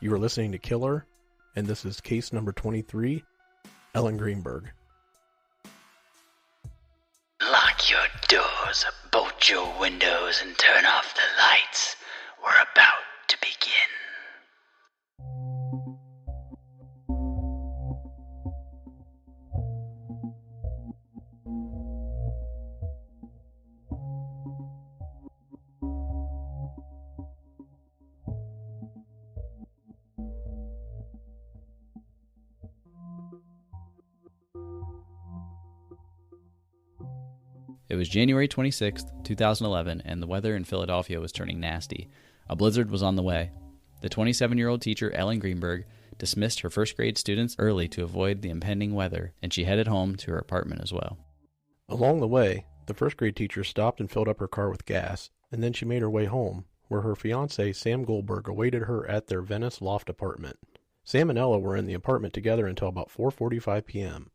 You are listening to Killer, and this is case number 23, Ellen Greenberg. Lock your doors, bolt your windows, and turn off the lights. We're about to begin. It was January 26th, 2011, and the weather in Philadelphia was turning nasty. A blizzard was on the way. The 27-year-old teacher, Ellen Greenberg, dismissed her first-grade students early to avoid the impending weather, and she headed home to her apartment as well. Along the way, the first-grade teacher stopped and filled up her car with gas, and then she made her way home, where her fiancé, Sam Goldberg, awaited her at their Venice loft apartment. Sam and Ella were in the apartment together until about 4:45 p.m.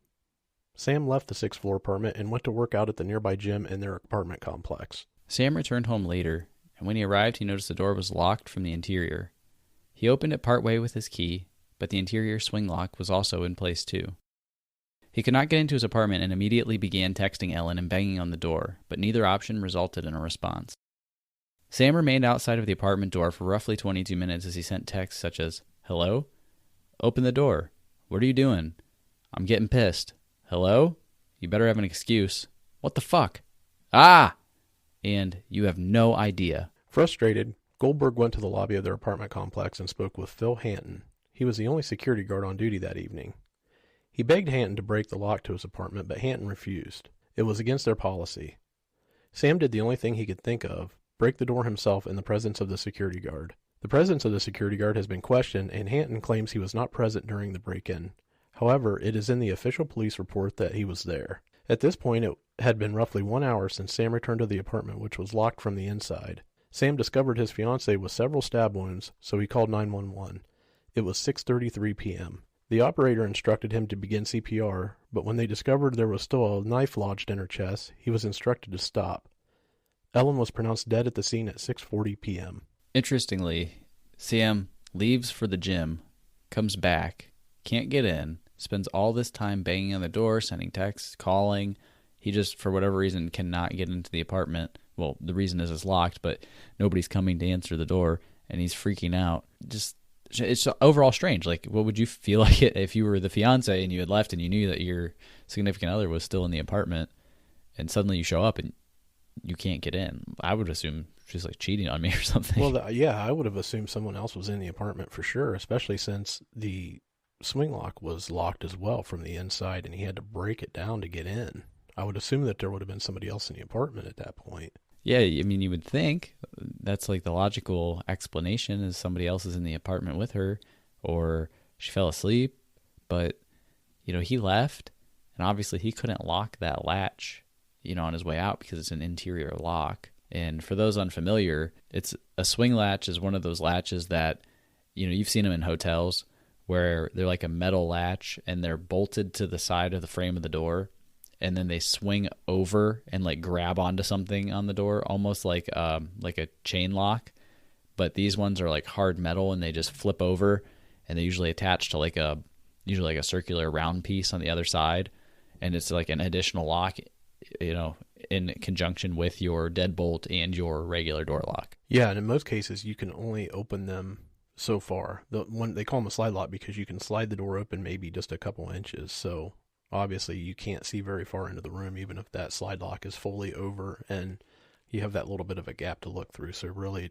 Sam left the sixth-floor apartment and went to work out at the nearby gym in their apartment complex. Sam returned home later, and when he arrived, he noticed the door was locked from the interior. He opened it partway with his key, but the interior swing lock was also in place too. He could not get into his apartment and immediately began texting Ellen and banging on the door, but neither option resulted in a response. Sam remained outside of the apartment door for roughly 22 minutes as he sent texts such as, "Hello? Open the door. What are you doing? I'm getting pissed. Hello? You better have an excuse. What the fuck? Ah! And you have no idea." Frustrated, Goldberg went to the lobby of their apartment complex and spoke with Phil Hanton. He was the only security guard on duty that evening. He begged Hanton to break the lock to his apartment, but Hanton refused. It was against their policy. Sam did the only thing he could think of, break the door himself in the presence of the security guard. The presence of the security guard has been questioned, and Hanton claims he was not present during the break-in. However, it is in the official police report that he was there. At this point, it had been roughly 1 hour since Sam returned to the apartment, which was locked from the inside. Sam discovered his fiancée with several stab wounds, so he called 911. It was 6:33 p.m. The operator instructed him to begin CPR, but when they discovered there was still a knife lodged in her chest, he was instructed to stop. Ellen was pronounced dead at the scene at 6:40 p.m. Interestingly, Sam leaves for the gym, comes back, can't get in, spends all this time banging on the door, sending texts, calling. He just, for whatever reason, cannot get into the apartment. Well, the reason is it's locked, but nobody's coming to answer the door, and he's freaking out. It's overall strange. Like, what would you feel like if you were the fiance and you had left and you knew that your significant other was still in the apartment, and suddenly you show up and you can't get in? I would assume she's like cheating on me or something. Well, yeah, I would have assumed someone else was in the apartment for sure, especially since the swing lock was locked as well from the inside, and he had to break it down to get in. I would assume that there would have been somebody else in the apartment at that point. Yeah, I mean, you would think that's like the logical explanation is somebody else is in the apartment with her, or she fell asleep, but, he left, and obviously he couldn't lock that latch, on his way out because it's an interior lock. And for those unfamiliar, it's a swing latch is one of those latches that, you've seen them in hotels, where they're like a metal latch and they're bolted to the side of the frame of the door, and then they swing over and like grab onto something on the door, almost like a chain lock. But these ones are like hard metal and they just flip over, and they usually attach to usually a circular round piece on the other side, and it's like an additional lock, in conjunction with your deadbolt and your regular door lock. Yeah, and in most cases you can only open them so far. They call them a slide lock because you can slide the door open maybe just a couple inches. So obviously you can't see very far into the room, even if that slide lock is fully over and you have that little bit of a gap to look through. So really,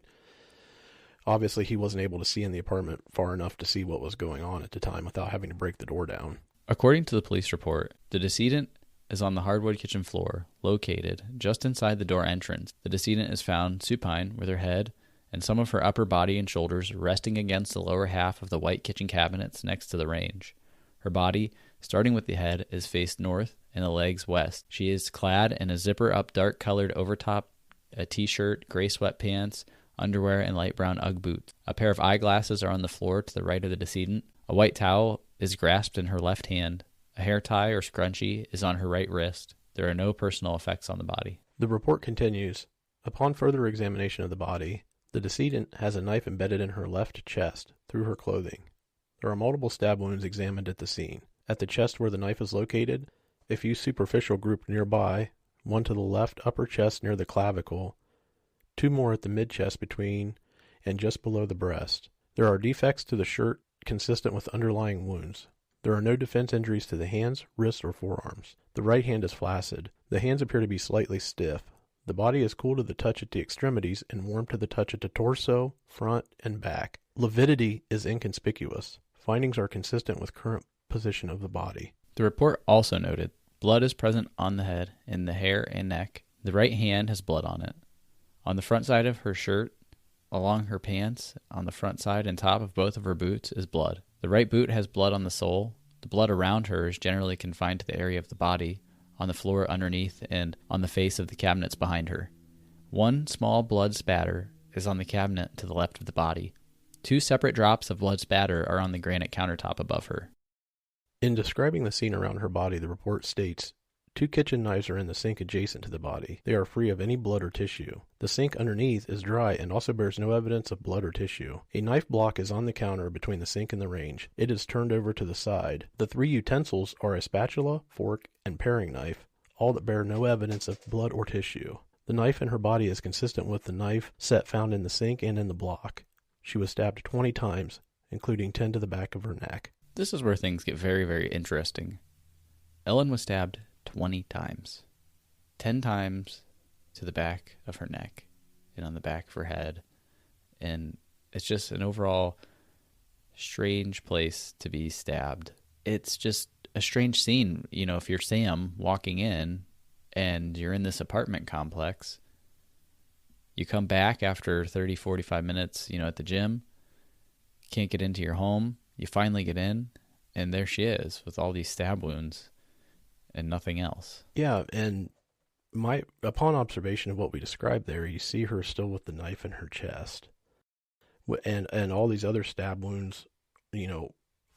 obviously he wasn't able to see in the apartment far enough to see what was going on at the time without having to break the door down. According to the police report, the decedent is on the hardwood kitchen floor, located just inside the door entrance. The decedent is found supine with her head and some of her upper body and shoulders resting against the lower half of the white kitchen cabinets next to the range. Her body, starting with the head, is faced north and the legs west. She is clad in a zipper-up dark-colored overtop, a t-shirt, gray sweatpants, underwear, and light brown Ugg boots. A pair of eyeglasses are on the floor to the right of the decedent. A white towel is grasped in her left hand. A hair tie or scrunchie is on her right wrist. There are no personal effects on the body. The report continues. Upon further examination of the body, The decedent has a knife embedded in her left chest through her clothing. There are multiple stab wounds examined at the scene. At the chest where the knife is located, a few superficial grouped nearby, one to the left upper chest near the clavicle, 2 more at the mid-chest between and just below the breast. There are defects to the shirt consistent with underlying wounds. There are no defense injuries to the hands, wrists, or forearms. The right hand is flaccid. The hands appear to be slightly stiff. The body is cool to the touch at the extremities and warm to the touch at the torso, front, and back. Lividity is inconspicuous. Findings are consistent with current position of the body. The report also noted blood is present on the head, in the hair and neck. The right hand has blood on it. On the front side of her shirt, along her pants, on the front side and top of both of her boots is blood. The right boot has blood on the sole. The blood around her is generally confined to the area of the body, on the floor underneath, and on the face of the cabinets behind her. 1 small blood spatter is on the cabinet to the left of the body. 2 separate drops of blood spatter are on the granite countertop above her. In describing the scene around her body, the report states, 2 kitchen knives are in the sink adjacent to the body. They are free of any blood or tissue. The sink underneath is dry and also bears no evidence of blood or tissue. A knife block is on the counter between the sink and the range. It is turned over to the side. The 3 utensils are a spatula, fork, and paring knife, all that bear no evidence of blood or tissue. The knife in her body is consistent with the knife set found in the sink and in the block. She was stabbed 20 times, including 10 to the back of her neck. This is where things get very, very interesting. Ellen was stabbed 20 times. 10 times to the back of her neck and on the back of her head. And it's just an overall strange place to be stabbed. It's just a strange scene. You know, if you're Sam walking in and you're in this apartment complex, you come back after 30, 45 minutes, at the gym, can't get into your home, you finally get in, and there she is with all these stab wounds and nothing else. Yeah, and upon observation of what we described there, you see her still with the knife in her chest, and all these other stab wounds,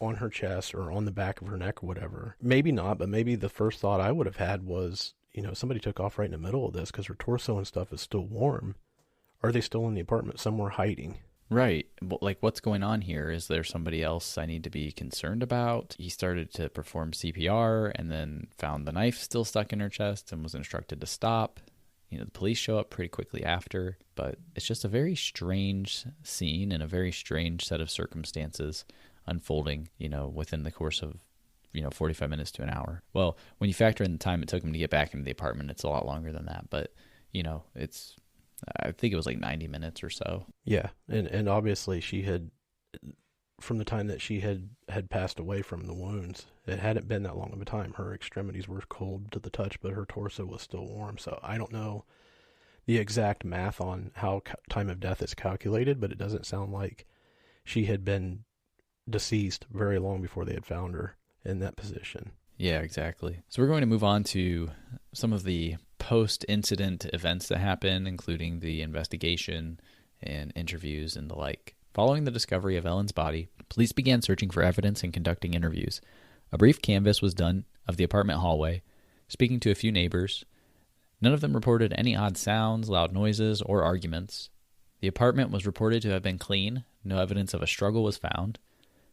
on her chest or on the back of her neck or whatever. Maybe not, but maybe the first thought I would have had was, somebody took off right in the middle of this because her torso and stuff is still warm. Are they still in the apartment somewhere hiding? Right. Like, what's going on here? Is there somebody else I need to be concerned about? He started to perform CPR and then found the knife still stuck in her chest and was instructed to stop. The police show up pretty quickly after, but it's just a very strange scene and a very strange set of circumstances unfolding, within the course of, 45 minutes to an hour. Well, when you factor in the time it took him to get back into the apartment, it's a lot longer than that, but, I think it was like 90 minutes or so. Yeah, and obviously she had, from the time that she had passed away from the wounds, it hadn't been that long of a time. Her extremities were cold to the touch, but her torso was still warm. So I don't know the exact math on how time of death is calculated, but it doesn't sound like she had been deceased very long before they had found her in that position. Yeah, exactly. So we're going to move on to some of the post-incident events that happen, including the investigation and interviews and the like. Following the discovery of Ellen's body, police began searching for evidence and conducting interviews. A brief canvass was done of the apartment hallway, speaking to a few neighbors. None of them reported any odd sounds, loud noises, or arguments. The apartment was reported to have been clean. No evidence of a struggle was found.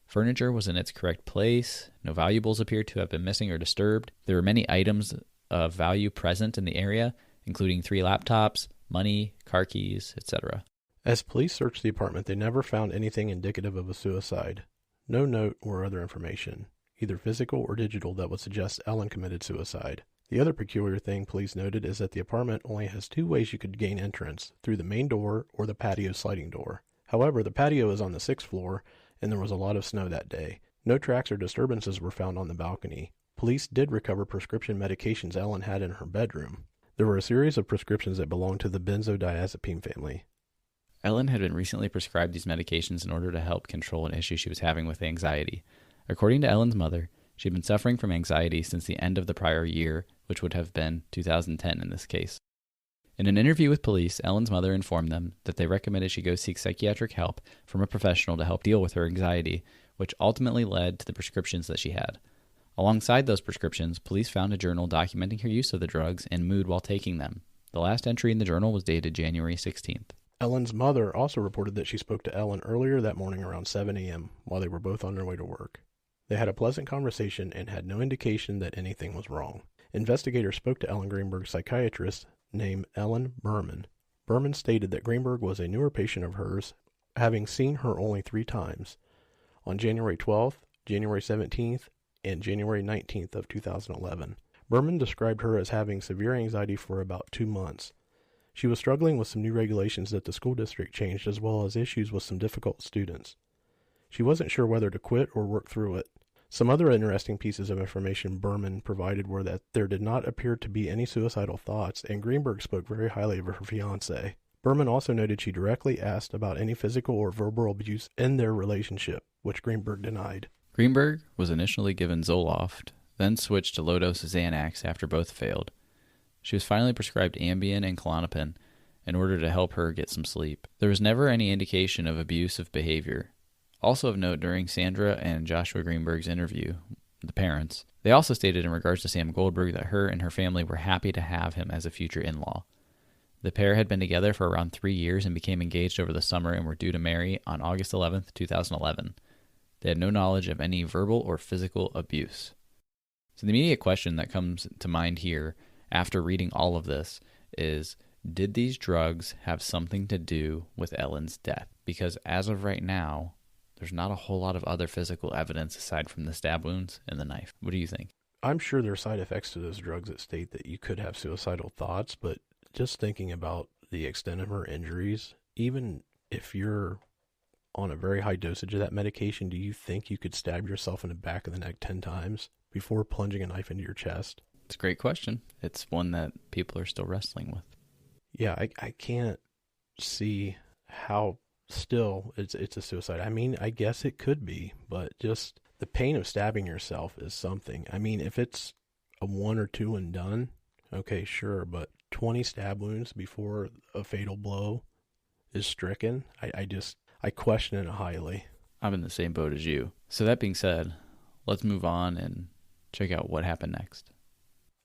Furniture was in its correct place. No valuables appeared to have been missing or disturbed. There were many items of value present in the area, including 3 laptops, money, car keys, etc. As police searched the apartment, they never found anything indicative of a suicide. No note or other information, either physical or digital, that would suggest Ellen committed suicide. The other peculiar thing police noted is that the apartment only has 2 ways you could gain entrance, through the main door or the patio sliding door. However, the patio is on the 6th floor, and there was a lot of snow that day. No tracks or disturbances were found on the balcony. Police did recover prescription medications Ellen had in her bedroom. There were a series of prescriptions that belonged to the benzodiazepine family. Ellen had been recently prescribed these medications in order to help control an issue she was having with anxiety. According to Ellen's mother, she had been suffering from anxiety since the end of the prior year, which would have been 2010 in this case. In an interview with police, Ellen's mother informed them that they recommended she go seek psychiatric help from a professional to help deal with her anxiety, which ultimately led to the prescriptions that she had. Alongside those prescriptions, police found a journal documenting her use of the drugs and mood while taking them. The last entry in the journal was dated January 16th. Ellen's mother also reported that she spoke to Ellen earlier that morning around 7 a.m. while they were both on their way to work. They had a pleasant conversation and had no indication that anything was wrong. Investigators spoke to Ellen Greenberg's psychiatrist named Ellen Berman. Berman stated that Greenberg was a newer patient of hers, having seen her only 3 times, on January 12th, January 17th, and January 19th of 2011. Berman described her as having severe anxiety for about 2 months. She was struggling with some new regulations that the school district changed, as well as issues with some difficult students. She wasn't sure whether to quit or work through it. Some other interesting pieces of information Berman provided were that there did not appear to be any suicidal thoughts, and Greenberg spoke very highly of her fiancé. Berman also noted she directly asked about any physical or verbal abuse in their relationship, which Greenberg denied. Greenberg was initially given Zoloft, then switched to low-dose Xanax after both failed. She was finally prescribed Ambien and Klonopin in order to help her get some sleep. There was never any indication of abusive behavior. Also of note, during Sandra and Joshua Greenberg's interview, the parents, they also stated in regards to Sam Goldberg that her and her family were happy to have him as a future in-law. The pair had been together for around 3 years and became engaged over the summer and were due to marry on August 11th, 2011. They had no knowledge of any verbal or physical abuse. So the immediate question that comes to mind here after reading all of this is, did these drugs have something to do with Ellen's death? Because as of right now, there's not a whole lot of other physical evidence aside from the stab wounds and the knife. What do you think? I'm sure there are side effects to those drugs that state that you could have suicidal thoughts, but just thinking about the extent of her injuries, even if you're on a very high dosage of that medication, do you think you could stab yourself in the back of the neck 10 times before plunging a knife into your chest? It's a great question. It's one that people are still wrestling with. Yeah, I can't see how still it's a suicide. I mean, I guess it could be, but just the pain of stabbing yourself is something. I mean, if it's a 1 or 2 and done, okay, sure, but 20 stab wounds before a fatal blow is stricken, I question it highly. I'm in the same boat as you. So that being said, let's move on and check out what happened next.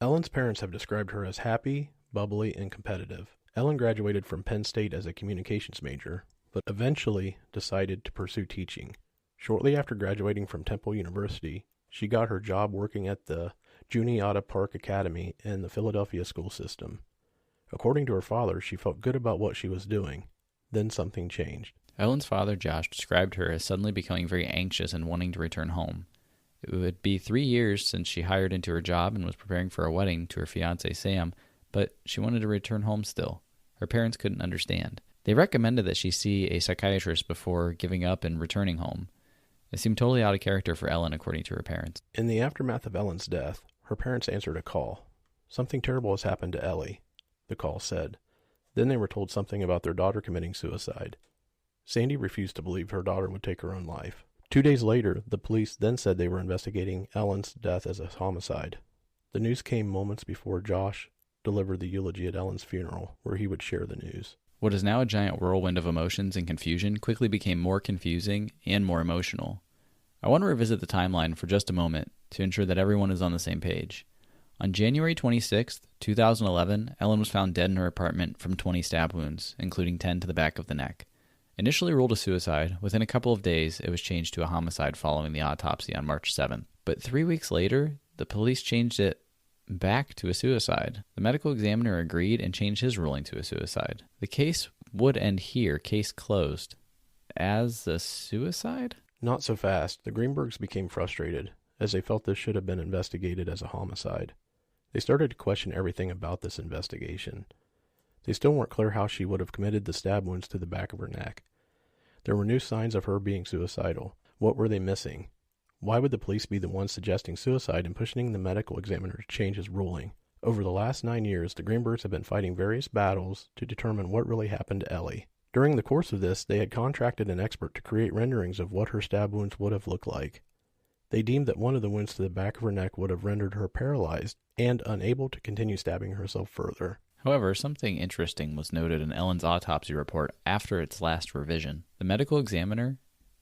Ellen's parents have described her as happy, bubbly, and competitive. Ellen graduated from Penn State as a communications major, but eventually decided to pursue teaching. Shortly after graduating from Temple University, she got her job working at the Juniata Park Academy in the Philadelphia school system. According to her father, she felt good about what she was doing. Then something changed. Ellen's father, Josh, described her as suddenly becoming very anxious and wanting to return home. It would be 3 years since she hired into her job and was preparing for a wedding to her fiancé, Sam, but she wanted to return home still. Her parents couldn't understand. They recommended that she see a psychiatrist before giving up and returning home. It seemed totally out of character for Ellen, according to her parents. In the aftermath of Ellen's death, her parents answered a call. Something terrible has happened to Ellie, the call said. Then they were told something about their daughter committing suicide. Sandy refused to believe her daughter would take her own life. 2 days later, the police then said they were investigating Ellen's death as a homicide. The news came moments before Josh delivered the eulogy at Ellen's funeral, where he would share the news. What is now a giant whirlwind of emotions and confusion quickly became more confusing and more emotional. I want to revisit the timeline for just a moment to ensure that everyone is on the same page. On January 26, 2011, Ellen was found dead in her apartment from 20 stab wounds, including 10 to the back of the neck. Initially ruled a suicide, within a couple of days it was changed to a homicide following the autopsy on March 7th. But 3 weeks later, the police changed it back to a suicide. The medical examiner agreed and changed his ruling to a suicide. The case would end here, case closed. As a suicide? Not so fast. The Greenbergs became frustrated, as they felt this should have been investigated as a homicide. They started to question everything about this investigation. They still weren't clear how she would have committed the stab wounds to the back of her neck. There were new signs of her being suicidal. What were they missing? Why would the police be the ones suggesting suicide and pushing the medical examiner to change his ruling? Over the last 9 years, the Greenbergs have been fighting various battles to determine what really happened to Ellie. During the course of this, they had contracted an expert to create renderings of what her stab wounds would have looked like. They deemed that one of the wounds to the back of her neck would have rendered her paralyzed and unable to continue stabbing herself further. However, something interesting was noted in Ellen's autopsy report after its last revision. The medical examiner,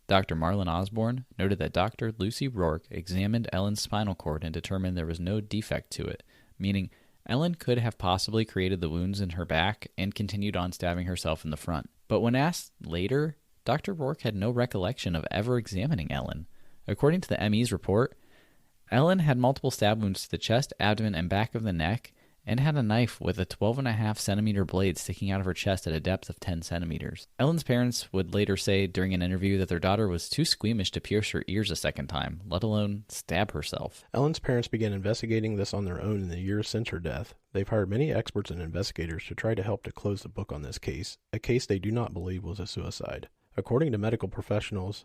Dr. Marlon Osborne, noted that Dr. Lucy Rourke examined Ellen's spinal cord and determined there was no defect to it, meaning Ellen could have possibly created the wounds in her back and continued on stabbing herself in the front. But when asked later, Dr. Rourke had no recollection of ever examining Ellen. According to the ME's report, Ellen had multiple stab wounds to the chest, abdomen, and back of the neck, and had a knife with a 12.5 centimeter blade sticking out of her chest at a depth of 10 centimeters. Ellen's parents would later say during an interview that their daughter was too squeamish to pierce her ears a second time, let alone stab herself. Ellen's parents began investigating this on their own in the years since her death. They've hired many experts and investigators to try to help to close the book on this case, a case they do not believe was a suicide. According to medical professionals,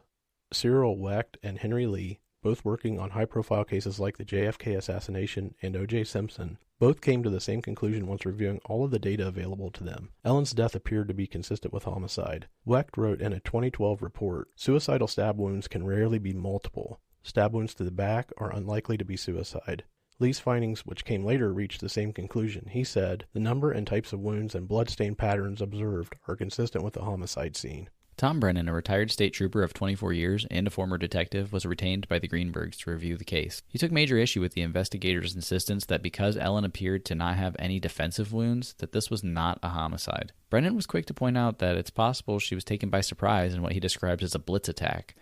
Cyril Wecht and Henry Lee, both working on high-profile cases like the JFK assassination and O.J. Simpson, both came to the same conclusion once reviewing all of the data available to them. Ellen's death appeared to be consistent with homicide. Wecht wrote in a 2012 report, "Suicidal stab wounds can rarely be multiple. Stab wounds to the back are unlikely to be suicide." Lee's findings, which came later, reached the same conclusion. He said, "The number and types of wounds and bloodstain patterns observed are consistent with the homicide scene." Tom Brennan, a retired state trooper of 24 years and a former detective, was retained by the Greenbergs to review the case. He took major issue with the investigators' insistence that because Ellen appeared to not have any defensive wounds, that this was not a homicide. Brennan was quick to point out that it's possible she was taken by surprise in what he describes as a Blitz Attack,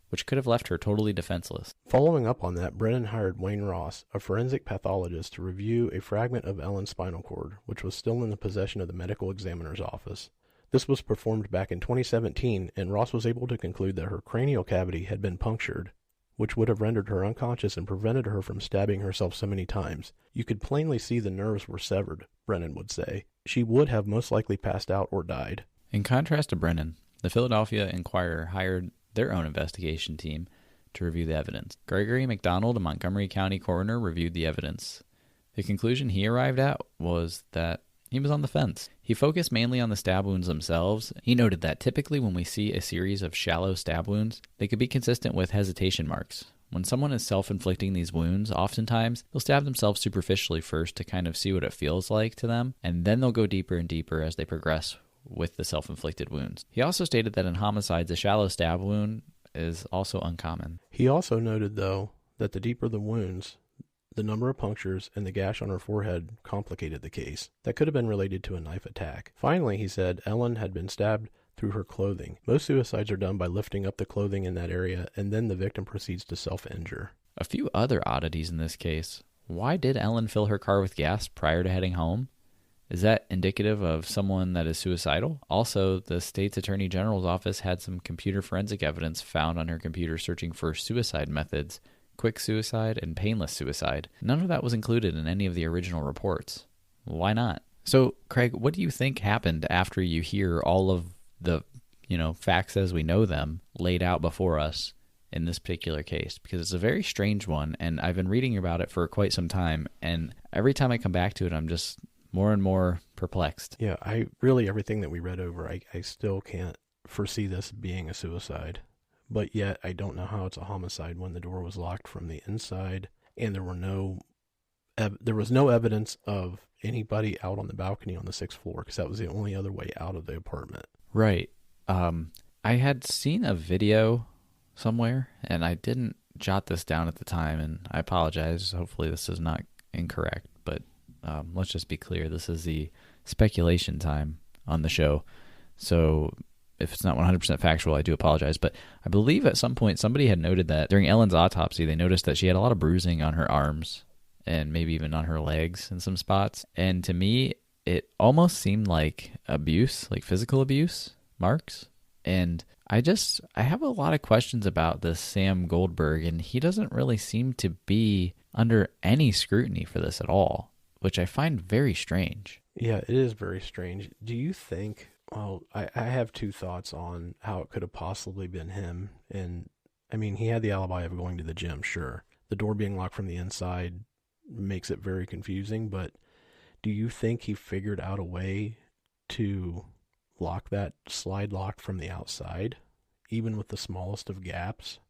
which could have left her totally defenseless. Following up on that, Brennan hired Wayne Ross, a forensic pathologist, to review a fragment of Ellen's spinal cord, which was still in the possession of the medical examiner's office. This was performed back in 2017, and Ross was able to conclude that her cranial cavity had been punctured, which would have rendered her unconscious and prevented her from stabbing herself so many times. You could plainly see the nerves were severed, Brennan would say. She would have most likely passed out or died. In contrast to Brennan, the Philadelphia Inquirer hired their own investigation team to review the evidence. Gregory McDonald, a Montgomery County coroner, reviewed the evidence. The conclusion he arrived at was that he was on the fence. He focused mainly on the stab wounds themselves. He noted that typically when we see a series of shallow stab wounds, they could be consistent with hesitation marks. When someone is self-inflicting these wounds, oftentimes they'll stab themselves superficially first to kind of see what it feels like to them, and then they'll go deeper and deeper as they progress with the self-inflicted wounds. He also stated that in homicides, a shallow stab wound is also uncommon. He also noted, though, that the deeper the wounds, the number of punctures and the gash on her forehead complicated the case. That could have been related to a knife attack. Finally, he said Ellen had been stabbed through her clothing. Most suicides are done by lifting up the clothing in that area, and then the victim proceeds to self-injure. A few other oddities in this case. Why did Ellen fill her car with gas prior to heading home? Is that indicative of someone that is suicidal? Also, the state's attorney general's office had some computer forensic evidence found on her computer searching for suicide methods, quick suicide, and painless suicide. None of that was included in any of the original reports. Why not? So, Craig, what do you think happened after you hear all of the, facts as we know them laid out before us in this particular case? Because it's a very strange one, and I've been reading about it for quite some time, and every time I come back to it, I'm just more and more perplexed. Yeah, everything that we read over, I still can't foresee this being a suicide. But yet, I don't know how it's a homicide when the door was locked from the inside, and there was no evidence of anybody out on the balcony on the 6th floor, because that was the only other way out of the apartment. Right. I had seen a video somewhere, and I didn't jot this down at the time, and I apologize. Hopefully this is not incorrect, but let's just be clear. This is the speculation time on the show, so if it's not 100% factual, I do apologize. But I believe at some point somebody had noted that during Ellen's autopsy, they noticed that she had a lot of bruising on her arms and maybe even on her legs in some spots. And to me, it almost seemed like abuse, like physical abuse marks. And I have a lot of questions about this Sam Goldberg, and he doesn't really seem to be under any scrutiny for this at all, which I find very strange. Yeah, it is very strange. Do you think... Well, I have two thoughts on how it could have possibly been him. And, I mean, he had the alibi of going to the gym, sure. The door being locked from the inside makes it very confusing, but do you think he figured out a way to lock that slide lock from the outside, even with the smallest of gaps?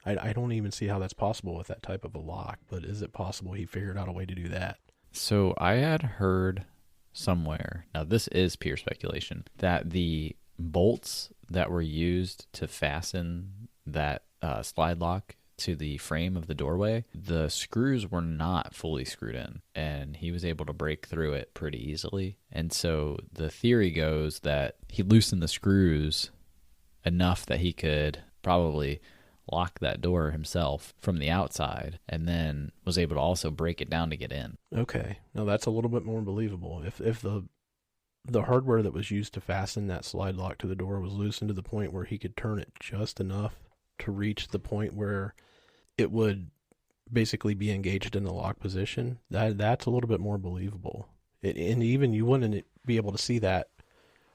I don't even see how that's possible with that type of a lock, but is it possible he figured out a way to do that? So I had heard somewhere, now this is pure speculation, that the bolts that were used to fasten that slide lock to the frame of the doorway, the screws were not fully screwed in, and he was able to break through it pretty easily. And so the theory goes that he loosened the screws enough that he could probably lock that door himself from the outside, and then was able to also break it down to get in. Okay, now that's a little bit more believable. If the hardware that was used to fasten that slide lock to the door was loosened to the point where he could turn it just enough to reach the point where it would basically be engaged in the lock position, that's a little bit more believable. And even you wouldn't be able to see that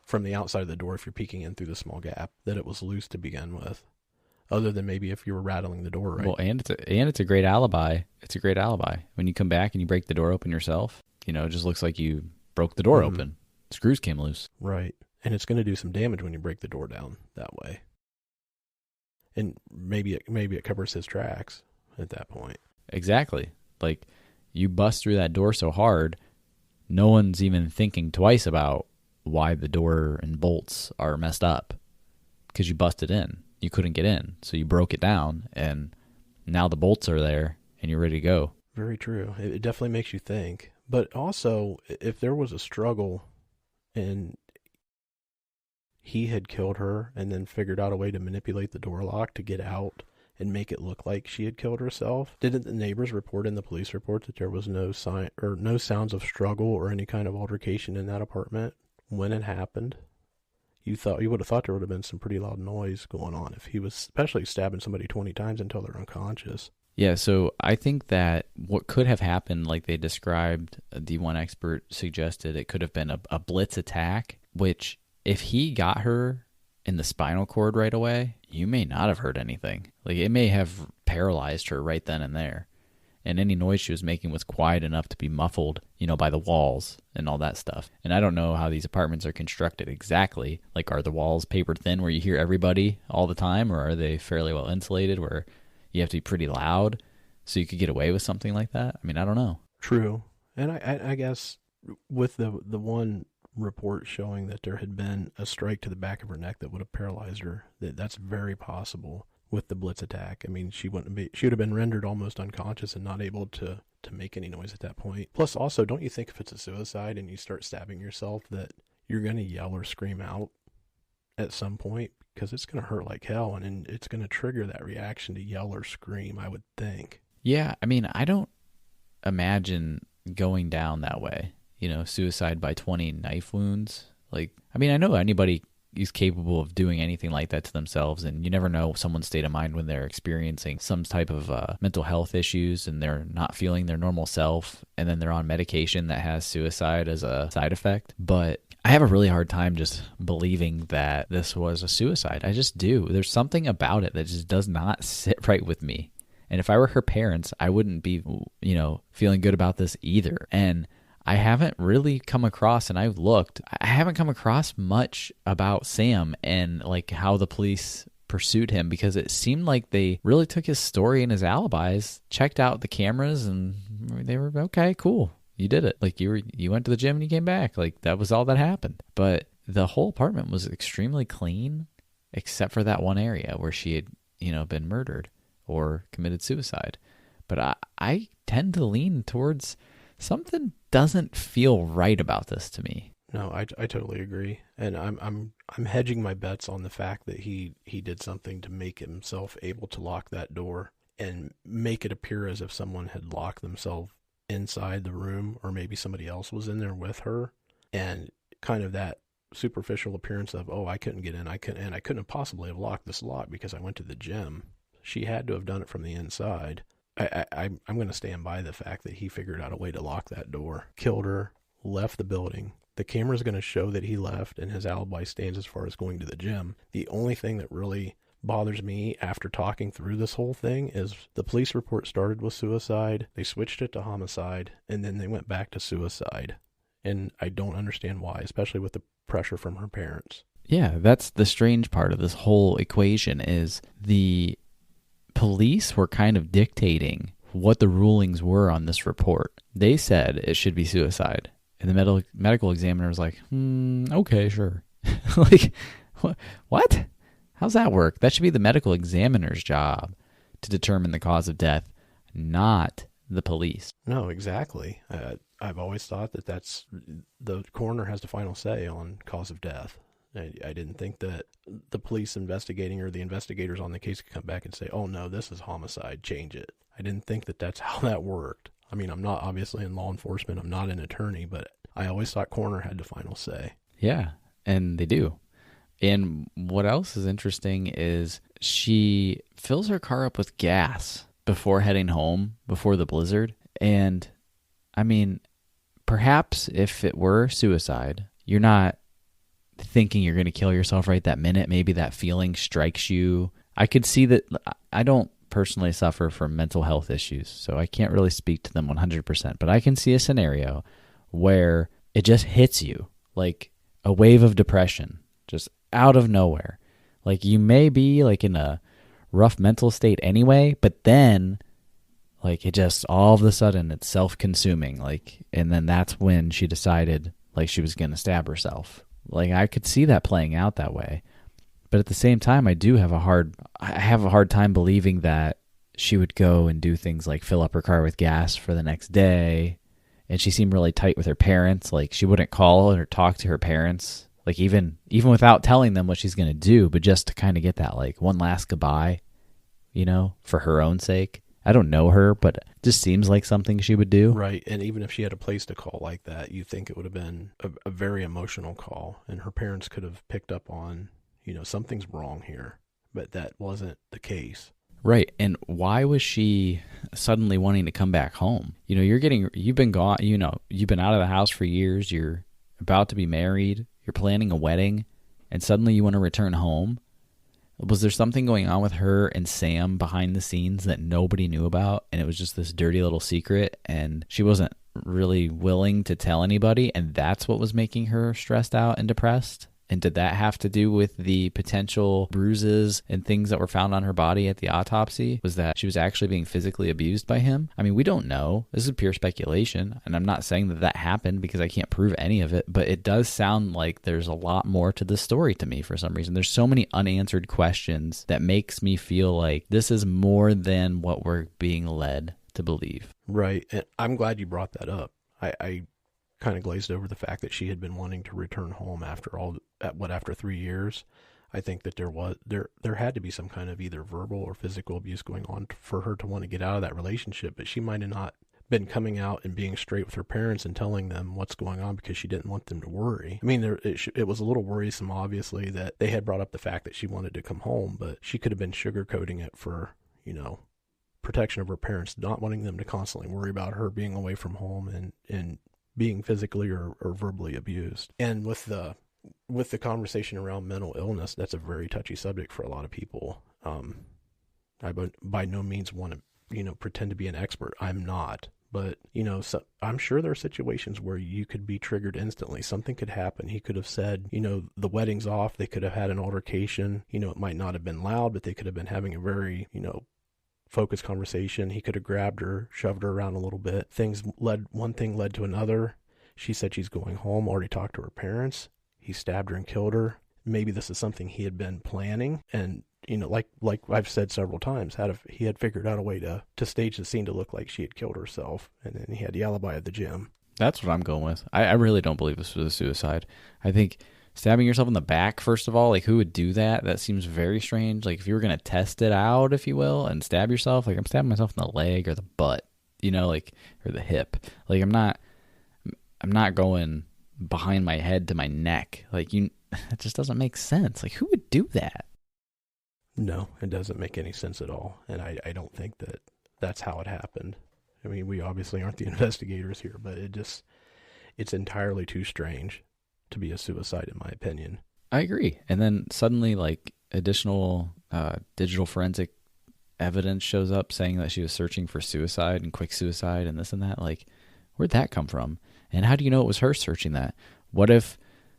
from the outside of the door if you're peeking in through the small gap, that it was loose to begin with, other than maybe if you were rattling the door right. Well, and it's a great alibi. It's a great alibi. When you come back and you break the door open yourself, you know, it just looks like you broke the door open. Screws came loose. Right. And it's going to do some damage when you break the door down that way. And maybe it covers his tracks at that point. Exactly. Like, you bust through that door so hard, no one's even thinking twice about why the door and bolts are messed up, because you busted in. You couldn't get in, so you broke it down, and now the bolts are there, and you're ready to go. Very true. It definitely makes you think. But also, if there was a struggle and he had killed her and then figured out a way to manipulate the door lock to get out and make it look like she had killed herself, didn't the neighbors report in the police report that there was no sign or no sounds of struggle or any kind of altercation in that apartment when it happened? You would have thought there would have been some pretty loud noise going on if he was especially stabbing somebody 20 times until they're unconscious. Yeah, so I think that what could have happened, like they described, the one expert suggested it could have been a Blitz attack, which if he got her in the spinal cord right away, you may not have heard anything. Like, it may have paralyzed her right then and there. And any noise she was making was quiet enough to be muffled, you know, by the walls and all that stuff. And I don't know how these apartments are constructed exactly. Like, are the walls paper thin where you hear everybody all the time, or are they fairly well insulated where you have to be pretty loud so you could get away with something like that? I mean, I don't know. True. And I guess with the one report showing that there had been a strike to the back of her neck that would have paralyzed her, that's very possible with the Blitz attack. I mean, she would have been rendered almost unconscious and not able to make any noise at that point. Plus, also, don't you think if it's a suicide and you start stabbing yourself that you're going to yell or scream out at some point? Because it's going to hurt like hell, and it's going to trigger that reaction to yell or scream, I would think. Yeah, I mean, I don't imagine going down that way. You know, suicide by 20 knife wounds. Like, I mean, I know anybody is capable of doing anything like that to themselves, and you never know someone's state of mind when they're experiencing some type of mental health issues and they're not feeling their normal self, and then they're on medication that has suicide as a side effect. But I have a really hard time just believing that this was a suicide. I just do. There's something about it that just does not sit right with me. And if I were her parents, I wouldn't be, you know, feeling good about this either. And I haven't really come across, and I've looked, I haven't come across much about Sam and like how the police pursued him, because it seemed like they really took his story and his alibis, checked out the cameras, and they were, okay, cool. You did it. Like, you went to the gym and you came back. Like, that was all that happened. But the whole apartment was extremely clean, except for that one area where she had, you know, been murdered or committed suicide. But I tend to lean towards something doesn't feel right about this to me. No, I totally agree, and I'm hedging my bets on the fact that he did something to make himself able to lock that door and make it appear as if someone had locked themselves inside the room, or maybe somebody else was in there with her, and kind of that superficial appearance of, oh, I couldn't get in, I couldn't have possibly have locked this lock because I went to the gym. She had to have done it from the inside. I'm going to stand by the fact that he figured out a way to lock that door, killed her, left the building. The camera's going to show that he left, and his alibi stands as far as going to the gym. The only thing that really bothers me after talking through this whole thing is the police report started with suicide, they switched it to homicide, and then they went back to suicide. And I don't understand why, especially with the pressure from her parents. Yeah, that's the strange part of this whole equation, is the police were kind of dictating what the rulings were on this report. They said it should be suicide, and the medical examiner was like, okay, sure. Like, what? How's that work? That should be the medical examiner's job to determine the cause of death, not the police. No, exactly. I've always thought that that's the coroner has the final say on cause of death. I didn't think that the police investigating or the investigators on the case could come back and say, oh, no, this is homicide, change it. I didn't think that that's how that worked. I mean, I'm not obviously in law enforcement. I'm not an attorney, but I always thought coroner had the final say. Yeah, and they do. And what else is interesting is she fills her car up with gas before heading home, before the blizzard. And, I mean, perhaps if it were suicide, you're not thinking you're going to kill yourself right that minute. Maybe that feeling strikes you. I could see that. I don't personally suffer from mental health issues, so I can't really speak to them 100%. But I can see a scenario where it just hits you like a wave of depression, just out of nowhere. Like you may be like in a rough mental state anyway, but then like it just all of a sudden it's self-consuming. Like, and then that's when she decided like she was going to stab herself. Like I could see that playing out that way. But at the same time, I have a hard time believing that she would go and do things like fill up her car with gas for the next day. And she seemed really tight with her parents. Like she wouldn't call or talk to her parents, like even without telling them what she's going to do, but just to kind of get that like one last goodbye, you know, for her own sake. I don't know her, but it just seems like something she would do. Right. And even if she had a place to call like that, you think it would have been a very emotional call. And her parents could have picked up on, you know, something's wrong here. But that wasn't the case. Right. And why was she suddenly wanting to come back home? You know, you've been gone, you know, you've been out of the house for years. You're about to be married. You're planning a wedding. And suddenly you want to return home. Was there something going on with her and Sam behind the scenes that nobody knew about, and it was just this dirty little secret, and she wasn't really willing to tell anybody, and that's what was making her stressed out and depressed? And did that have to do with the potential bruises and things that were found on her body at the autopsy? Was that she was actually being physically abused by him? I mean, we don't know. This is pure speculation, and I'm not saying that that happened because I can't prove any of it, but it does sound like there's a lot more to the story to me for some reason. There's so many unanswered questions that makes me feel like this is more than what we're being led to believe. Right, and I'm glad you brought that up. I kind of glazed over the fact that she had been wanting to return home after 3 years. I think that there had to be some kind of either verbal or physical abuse going on for her to want to get out of that relationship, but she might have not been coming out and being straight with her parents and telling them what's going on because she didn't want them to worry. I mean, it was a little worrisome, obviously, that they had brought up the fact that she wanted to come home, but she could have been sugarcoating it for, you know, protection of her parents, not wanting them to constantly worry about her being away from home and being physically or verbally abused. And with the conversation around mental illness, that's a very touchy subject for a lot of people. I by no means want to, you know, pretend to be an expert. I'm not. But, you know, so I'm sure there are situations where you could be triggered instantly. Something could happen. He could have said, you know, the wedding's off. They could have had an altercation. You know, it might not have been loud, but they could have been having a very, you know, focused conversation. He could have grabbed her, shoved her around a little bit. One thing led to another. She said she's going home, already talked to her parents. He stabbed her and killed her. Maybe this is something he had been planning. And, you know, like I've said several times, he had figured out a way to stage the scene to look like she had killed herself. And then he had the alibi at the gym. That's what I'm going with. I really don't believe this was a suicide. I think stabbing yourself in the back, first of all, like who would do that? That seems very strange. Like if you were going to test it out, if you will, and stab yourself, like I'm stabbing myself in the leg or the butt, you know, like, or the hip. Like I'm not going behind my head to my neck. Like it just doesn't make sense. Like who would do that? No, it doesn't make any sense at all. And I don't think that that's how it happened. I mean, we obviously aren't the investigators here, but it's entirely too strange to be a suicide, in my opinion. I agree. And then suddenly, like, additional digital forensic evidence shows up saying that she was searching for suicide and quick suicide and this and that. Like, where'd that come from? And how do you know it was her searching that? What if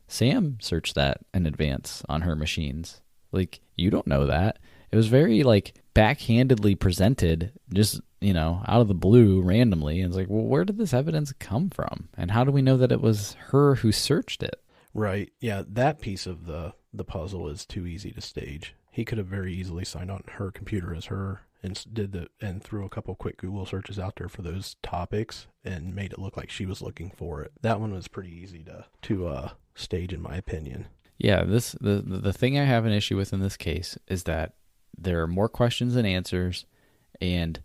Sam searched that in advance on her machines? Like, you don't know that. It was very, like, backhandedly presented, just, you know, out of the blue randomly. And it's like, well, where did this evidence come from? And how do we know that it was her who searched it? Right. Yeah, that piece of the puzzle is too easy to stage. He could have very easily signed on her computer as her and threw a couple quick Google searches out there for those topics and made it look like she was looking for it. That one was pretty easy to stage, in my opinion. Yeah, the thing I have an issue with in this case is that there are more questions than answers, and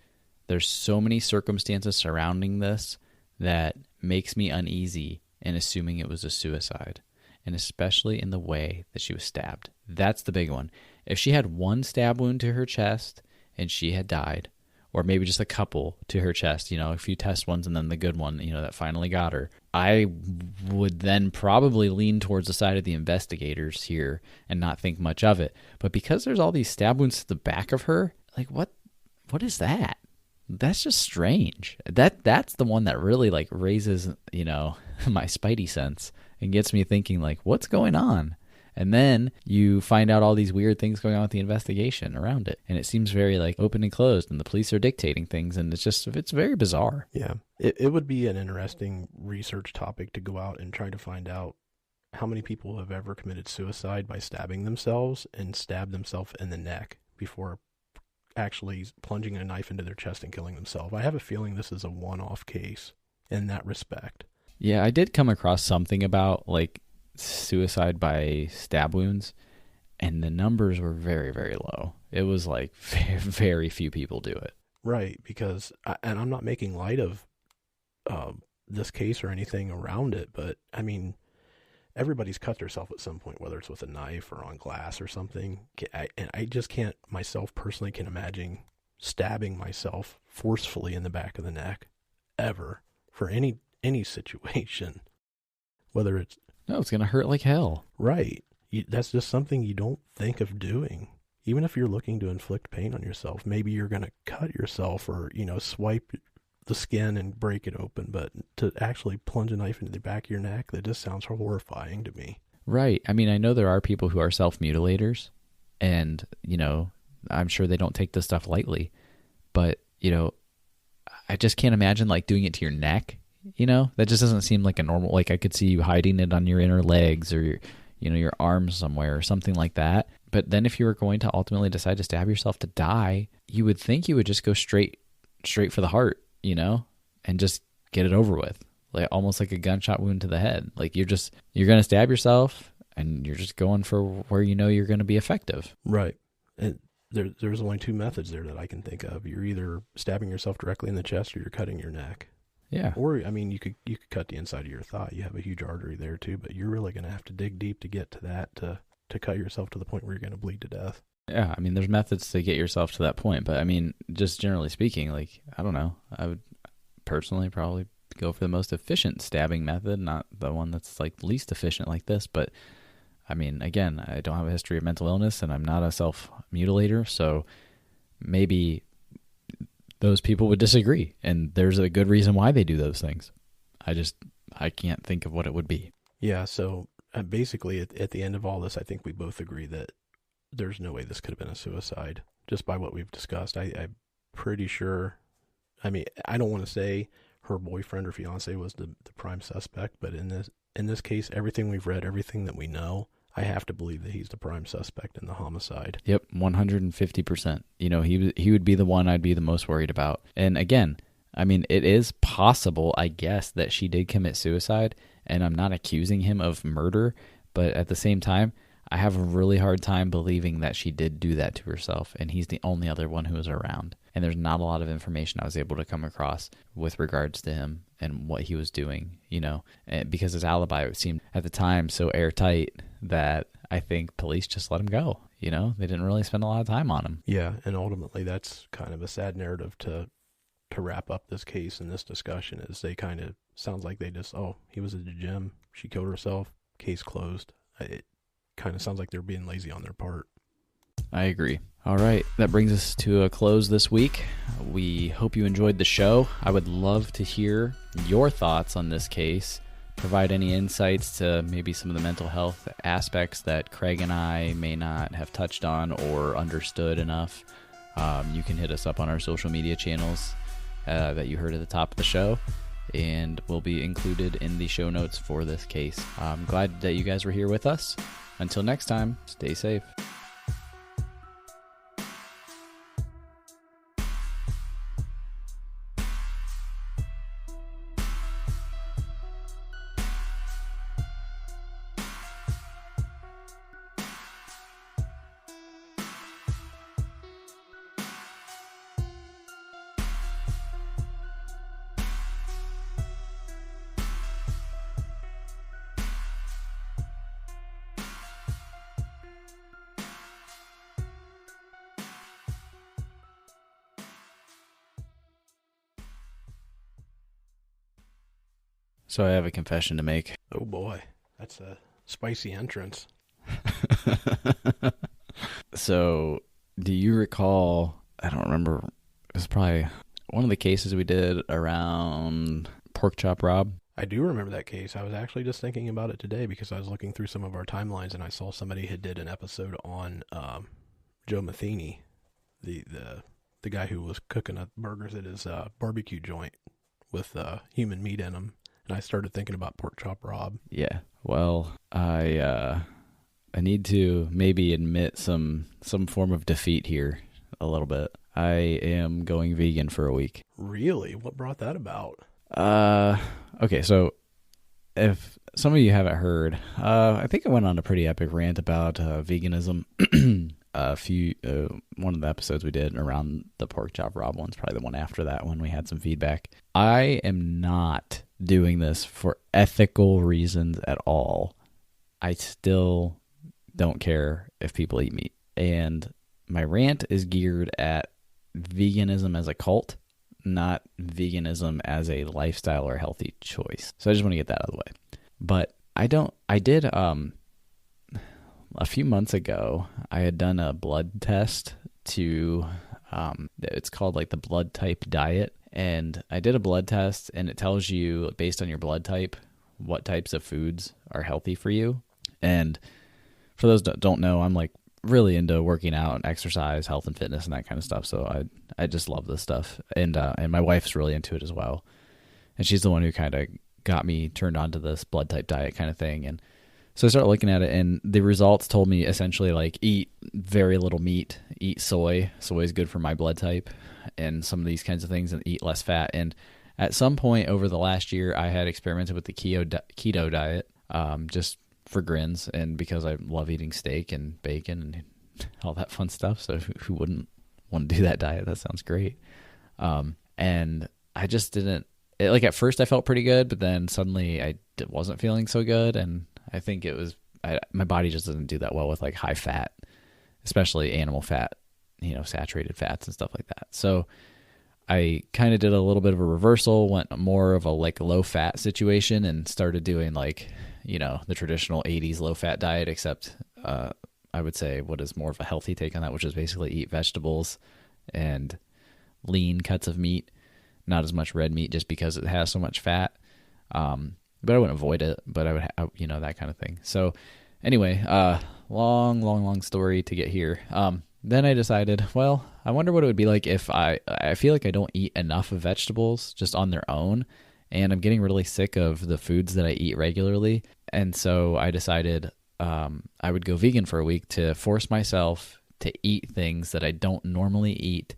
there's so many circumstances surrounding this that makes me uneasy in assuming it was a suicide, and especially in the way that she was stabbed. That's the big one. If she had one stab wound to her chest and she had died, or maybe just a couple to her chest, a few test ones and then the good one, that finally got her, I would then probably lean towards the side of the investigators here and not think much of it. But because there's all these stab wounds to the back of her, like what is that? That's just strange. That's the one that really like raises, my spidey sense and gets me thinking like, what's going on? And then you find out all these weird things going on with the investigation around it. And it seems very like open and closed, and the police are dictating things, and it's very bizarre. Yeah. It would be an interesting research topic to go out and try to find out how many people have ever committed suicide by stabbing themselves and stabbed themselves in the neck before actually plunging a knife into their chest and killing themselves. I have a feeling this is a one-off case in that respect. Yeah, I did come across something about like suicide by stab wounds, and the numbers were very, very low. It was like very, very few people do it. Right, because, and I'm not making light of this case or anything around it, but I mean, everybody's cut themselves at some point, whether it's with a knife or on glass or something. And I just can't, myself personally, can imagine stabbing myself forcefully in the back of the neck ever for any situation, whether it's... No, it's going to hurt like hell. Right. That's just something you don't think of doing. Even if you're looking to inflict pain on yourself, maybe you're going to cut yourself or, swipe the skin and break it open. But to actually plunge a knife into the back of your neck, that just sounds horrifying to me. Right. I mean, I know there are people who are self-mutilators, and, I'm sure they don't take this stuff lightly. But, I just can't imagine, like, doing it to your neck. That just doesn't seem like a normal, like I could see you hiding it on your inner legs or your arms somewhere or something like that. But then if you were going to ultimately decide to stab yourself to die, you would think you would just go straight for the heart, and just get it over with. Like almost like a gunshot wound to the head. Like you're going to stab yourself and you're just going for where you're going to be effective. Right. And there's only two methods there that I can think of. You're either stabbing yourself directly in the chest or you're cutting your neck. Yeah. Or, I mean, you could cut the inside of your thigh. You have a huge artery there too, but you're really going to have to dig deep to get to that, to cut yourself to the point where you're going to bleed to death. Yeah. I mean, there's methods to get yourself to that point, but I mean, just generally speaking, like, I don't know. I would personally probably go for the most efficient stabbing method, not the one that's like least efficient like this. But I mean, again, I don't have a history of mental illness and I'm not a self-mutilator. So maybe those people would disagree, and there's a good reason why they do those things. I can't think of what it would be. Yeah, so basically at the end of all this, I think we both agree that there's no way this could have been a suicide, just by what we've discussed. I'm pretty sure, I mean, I don't want to say her boyfriend or fiance was the prime suspect, but in this case, everything we've read, everything that we know, I have to believe that he's the prime suspect in the homicide. Yep, 150%. He would be the one I'd be the most worried about. And again, I mean, it is possible, I guess, that she did commit suicide, and I'm not accusing him of murder, but at the same time, I have a really hard time believing that she did do that to herself, and he's the only other one who was around. And there's not a lot of information I was able to come across with regards to him and what he was doing, because his alibi seemed at the time so airtight that I think police just let him go. They didn't really spend a lot of time on him. Yeah, and ultimately that's kind of a sad narrative to wrap up this case and this discussion, is they kind of, sounds like they just, he was at the gym, she killed herself, case closed. It kind of sounds like they're being lazy on their part. I agree. All right, that brings us to a close this week. We hope you enjoyed the show. I would love to hear your thoughts on this case. Provide any insights to maybe some of the mental health aspects that Craig and I may not have touched on or understood enough. You can hit us up on our social media channels that you heard at the top of the show, and will be included in the show notes for this case. I'm glad that you guys were here with us. Until next time, stay safe. So I have a confession to make. Oh boy, that's a spicy entrance. So, do you recall, I don't remember, it was probably one of the cases we did around Pork Chop Rob. I do remember that case. I was actually just thinking about it today because I was looking through some of our timelines and I saw somebody had did an episode on Joe Matheny, the guy who was cooking up burgers at his barbecue joint with human meat in them. And I started thinking about Pork Chop Rob. Yeah. Well, I need to maybe admit some form of defeat here a little bit. I am going vegan for a week. Really? What brought that about? Okay, so if some of you haven't heard, I think I went on a pretty epic rant about veganism one of the episodes we did around the Pork Chop Rob one's probably the one after that when we had some feedback. I am not doing this for ethical reasons at all. I still don't care if people eat meat. And my rant is geared at veganism as a cult, not veganism as a lifestyle or healthy choice. So I just want to get that out of the way. But I did a few months ago, I had done a blood test to, it's called like the blood type diet. And I did a blood test and it tells you based on your blood type, what types of foods are healthy for you. And for those that don't know, I'm like really into working out and exercise, health and fitness and that kind of stuff. So I just love this stuff. And my wife's really into it as well. And she's the one who kind of got me turned on to this blood type diet kind of thing. And so I started looking at it and the results told me essentially like eat very little meat, eat soy. Soy is good for my blood type and some of these kinds of things, and eat less fat. And at some point over the last year, I had experimented with the keto diet, just for grins and because I love eating steak and bacon and all that fun stuff. So who wouldn't want to do that diet? That sounds great. And I just didn't, like at first I felt pretty good, but then suddenly I wasn't feeling so good. And I think it was, my body just doesn't do that well with like high fat, especially animal fat, saturated fats and stuff like that. So I kind of did a little bit of a reversal, went more of a like low fat situation and started doing like, the traditional 80s low fat diet, except I would say what is more of a healthy take on that, which is basically eat vegetables and lean cuts of meat, not as much red meat just because it has so much fat. But I wouldn't avoid it, but I would, that kind of thing. So anyway, long story to get here. Then I decided, well, I wonder what it would be like if I feel like I don't eat enough of vegetables just on their own, and I'm getting really sick of the foods that I eat regularly. And so I decided I would go vegan for a week to force myself to eat things that I don't normally eat,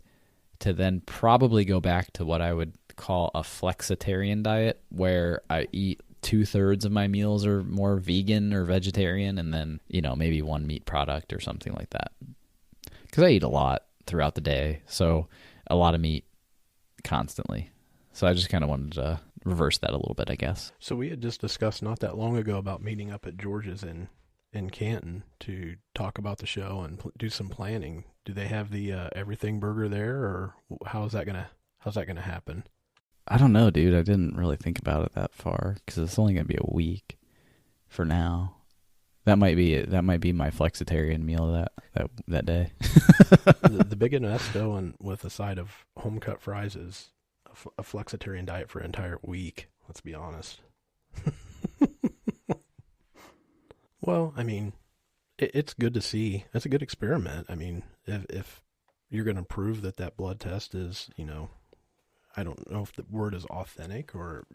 to then probably go back to what I would call a flexitarian diet, where I eat 2/3 of my meals are more vegan or vegetarian, and then, maybe one meat product or something like that. Because I eat a lot throughout the day, so a lot of meat constantly. So I just kind of wanted to reverse that a little bit, I guess. So we had just discussed not that long ago about meeting up at George's in Canton to talk about the show and do some planning. Do they have the everything burger there, or how's that gonna happen? I don't know, dude. I didn't really think about it that far because it's only gonna be a week for now. That might be it. That might be my flexitarian meal that day. the Big Ernesto and with a side of home cut fries is a flexitarian diet for an entire week. Let's be honest. Well, I mean, it's good to see. It's a good experiment. I mean, if you're going to prove that blood test is, I don't know if the word is authentic or,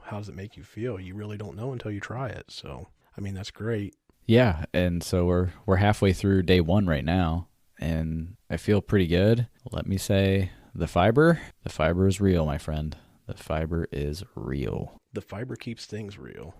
how does it make you feel? You really don't know until you try it. So, I mean, that's great. Yeah, and so we're halfway through day 1 right now, and I feel pretty good. Let me say, the fiber is real, my friend. The fiber is real. The fiber keeps things real.